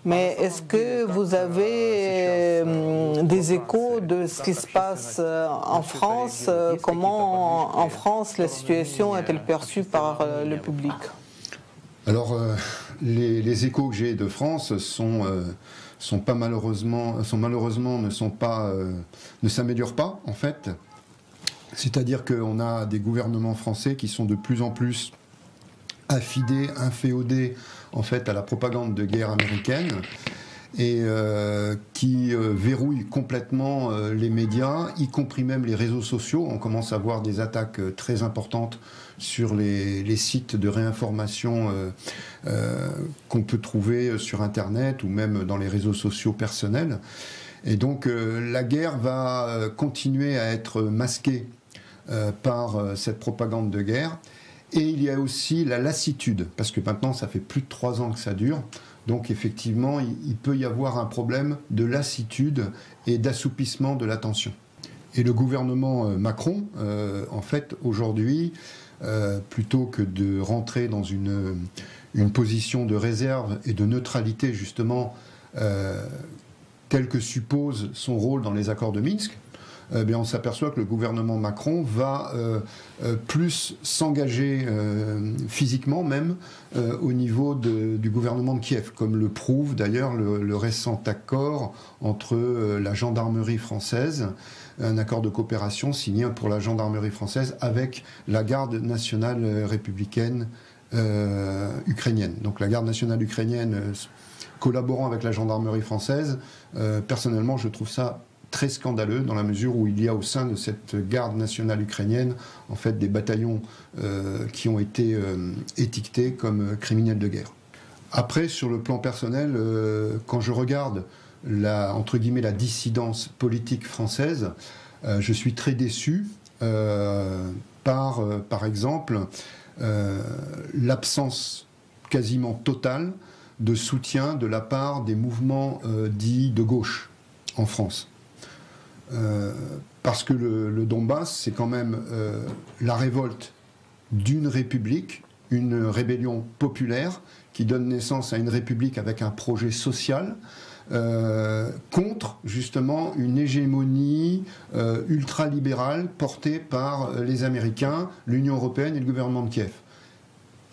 Mais est-ce que vous avez des échos de ce qui se passe en France? Comment en France la situation est-elle perçue par le public? Alors les échos que j'ai de France malheureusement ne s'améliorent pas en fait. C'est-à-dire qu'on a des gouvernements français qui sont de plus en plus affidés, inféodés en fait à la propagande de guerre américaine et qui verrouillent complètement les médias, y compris même les réseaux sociaux. On commence à voir des attaques très importantes sur les sites de réinformation qu'on peut trouver sur Internet ou même dans les réseaux sociaux personnels. Et donc la guerre va continuer à être masquée par cette propagande de guerre. Et il y a aussi la lassitude, parce que maintenant ça fait plus de 3 ans que ça dure, donc effectivement il peut y avoir un problème de lassitude et d'assoupissement de la tension. Et le gouvernement Macron, en fait aujourd'hui, plutôt que de rentrer dans une position de réserve et de neutralité justement, tel que suppose son rôle dans les accords de Minsk, bien on s'aperçoit que le gouvernement Macron va plus s'engager physiquement même au niveau du gouvernement de Kiev, comme le prouve d'ailleurs le récent accord entre la gendarmerie française, un accord de coopération signé pour la gendarmerie française avec la garde nationale républicaine ukrainienne. Donc la garde nationale ukrainienne collaborant avec la gendarmerie française, personnellement je trouve ça très scandaleux dans la mesure où il y a au sein de cette garde nationale ukrainienne en fait des bataillons qui ont été étiquetés comme criminels de guerre. Après, sur le plan personnel, quand je regarde entre guillemets la dissidence politique française, je suis très déçu par exemple l'absence quasiment totale de soutien de la part des mouvements dits de gauche en France. Parce que le Donbass, c'est quand même la révolte d'une république, une rébellion populaire qui donne naissance à une république avec un projet social contre justement une hégémonie ultralibérale portée par les Américains, l'Union européenne et le gouvernement de Kiev.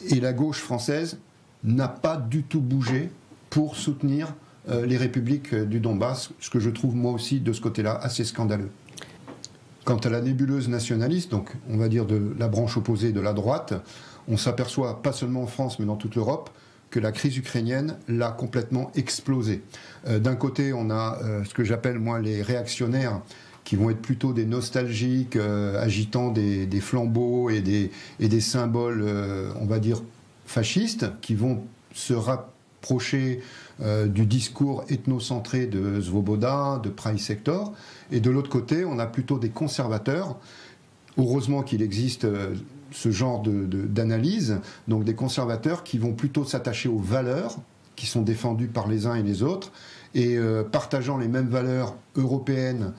Et la gauche française n'a pas du tout bougé pour soutenir les républiques du Donbass, ce que je trouve moi aussi de ce côté-là assez scandaleux. Quant à la nébuleuse nationaliste, donc on va dire de la branche opposée de la droite, on s'aperçoit pas seulement en France mais dans toute l'Europe que la crise ukrainienne l'a complètement explosé. D'un côté, on a ce que j'appelle moi les réactionnaires qui vont être plutôt des nostalgiques, agitant des flambeaux et des symboles, on va dire, fascistes, qui vont se rapprocher du discours ethnocentré de Svoboda, de Price Sector, et de l'autre côté, on a plutôt des conservateurs. Heureusement qu'il existe ce genre d'analyse, donc des conservateurs qui vont plutôt s'attacher aux valeurs qui sont défendues par les uns et les autres, et partageant les mêmes valeurs européennes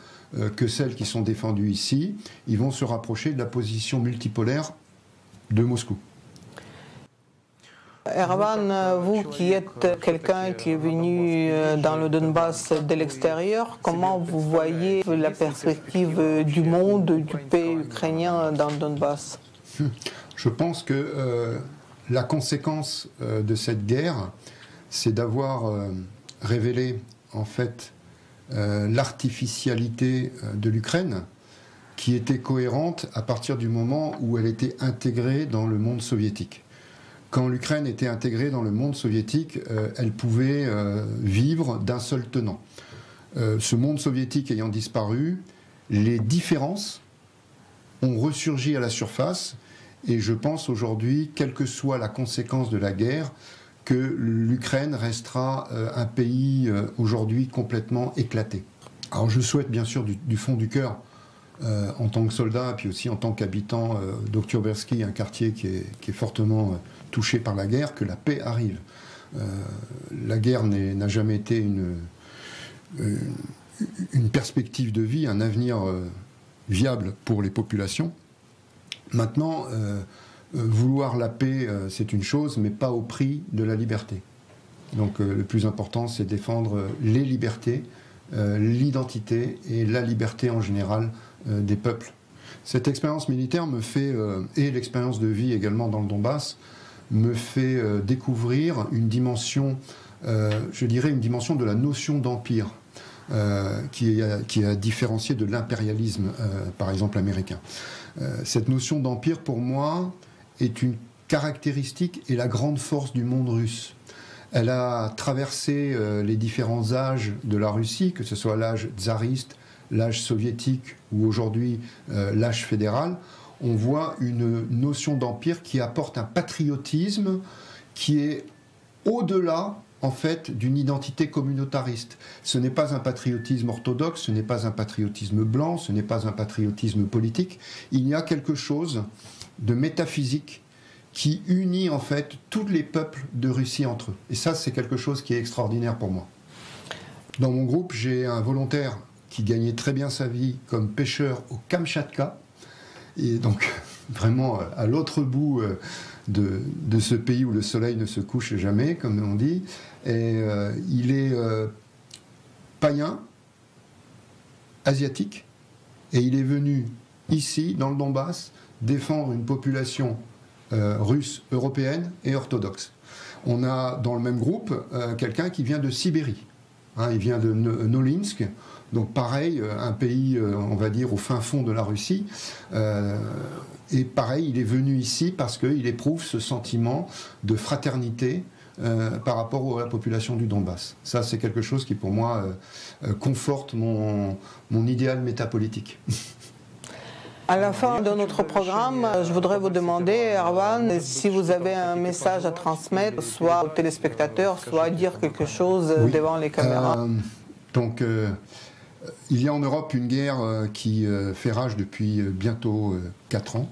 que celles qui sont défendues ici, ils vont se rapprocher de la position multipolaire de Moscou. Erwan, vous qui êtes quelqu'un qui est venu dans le Donbass de l'extérieur, comment vous voyez la perspective du monde, du pays ukrainien dans le Donbass? Je pense que la conséquence de cette guerre, c'est d'avoir révélé en fait l'artificialité de l'Ukraine, qui était cohérente à partir du moment où elle était intégrée dans le monde soviétique. Quand l'Ukraine était intégrée dans le monde soviétique, elle pouvait vivre d'un seul tenant. Ce monde soviétique ayant disparu, les différences ont ressurgi à la surface, et je pense aujourd'hui, quelle que soit la conséquence de la guerre, que l'Ukraine restera un pays aujourd'hui complètement éclaté. Alors je souhaite bien sûr du fond du cœur, en tant que soldat, puis aussi en tant qu'habitant d'Oktyabrski, un quartier qui est fortement touché par la guerre, que la paix arrive. La guerre n'a jamais été une perspective de vie, un avenir viable pour les populations. Maintenant, vouloir la paix, c'est une chose, mais pas au prix de la liberté. Donc le plus important, c'est défendre les libertés, l'identité et la liberté en général des peuples. Cette expérience militaire me fait, et l'expérience de vie également dans le Donbass, me fait découvrir une dimension, je dirais une dimension de la notion d'empire, qui est différenciée de l'impérialisme, par exemple américain. Cette notion d'empire, pour moi, est une caractéristique et la grande force du monde russe. Elle a traversé les différents âges de la Russie, que ce soit l'âge tsariste, l'âge soviétique ou aujourd'hui l'âge fédéral. On voit une notion d'empire qui apporte un patriotisme qui est au-delà, en fait, d'une identité communautariste. Ce n'est pas un patriotisme orthodoxe, ce n'est pas un patriotisme blanc, ce n'est pas un patriotisme politique. Il y a quelque chose de métaphysique qui unit en fait tous les peuples de Russie entre eux. Et ça, c'est quelque chose qui est extraordinaire pour moi. Dans mon groupe, j'ai un volontaire qui gagnait très bien sa vie comme pêcheur au Kamchatka, et donc vraiment à l'autre bout de ce pays où le soleil ne se couche jamais, comme on dit. Et il est païen, asiatique, et il est venu ici, dans le Donbass, défendre une population russe, européenne et orthodoxe. On a dans le même groupe quelqu'un qui vient de Sibérie. Il vient de Nolinsk, donc pareil, un pays, on va dire, au fin fond de la Russie. Et pareil, il est venu ici parce qu'il éprouve ce sentiment de fraternité par rapport à la population du Donbass. Ça, c'est quelque chose qui, pour moi, conforte mon idéal métapolitique. À la fin de notre programme, je voudrais vous demander, Erwan, si vous avez un message à transmettre, soit aux téléspectateurs, soit à dire quelque chose devant les caméras. Il y a en Europe une guerre qui fait rage depuis bientôt 4 ans,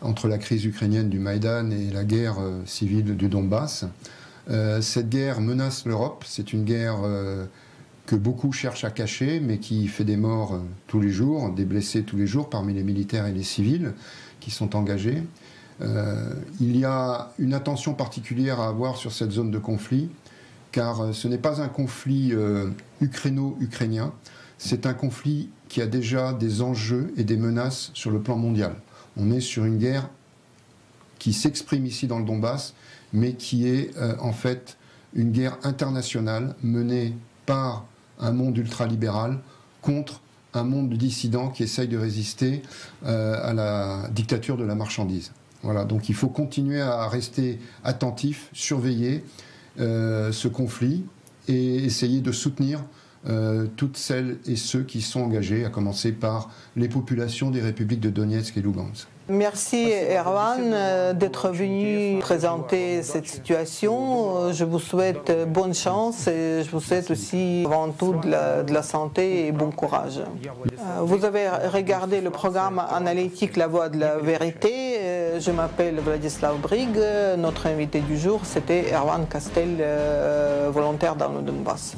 entre la crise ukrainienne du Maïdan et la guerre civile du Donbass. Cette guerre menace l'Europe, c'est une guerre que beaucoup cherchent à cacher, mais qui fait des morts tous les jours, des blessés tous les jours parmi les militaires et les civils qui sont engagés. Il y a une attention particulière à avoir sur cette zone de conflit, car ce n'est pas un conflit ukraino-ukrainien, c'est un conflit qui a déjà des enjeux et des menaces sur le plan mondial. On est sur une guerre qui s'exprime ici dans le Donbass, mais qui est en fait une guerre internationale menée par un monde ultralibéral contre un monde dissident qui essaye de résister à la dictature de la marchandise. Voilà, donc il faut continuer à rester attentif, surveiller ce conflit et essayer de soutenir toutes celles et ceux qui sont engagés, à commencer par les populations des républiques de Donetsk et Lugansk. Merci Erwan d'être venu présenter cette situation. Je vous souhaite bonne chance et je vous souhaite aussi avant tout de la santé et bon courage. Vous avez regardé le programme analytique La Voix de la Vérité. Je m'appelle Vladislav Brig. Notre invité du jour, c'était Erwan Kastel, volontaire dans le Donbass.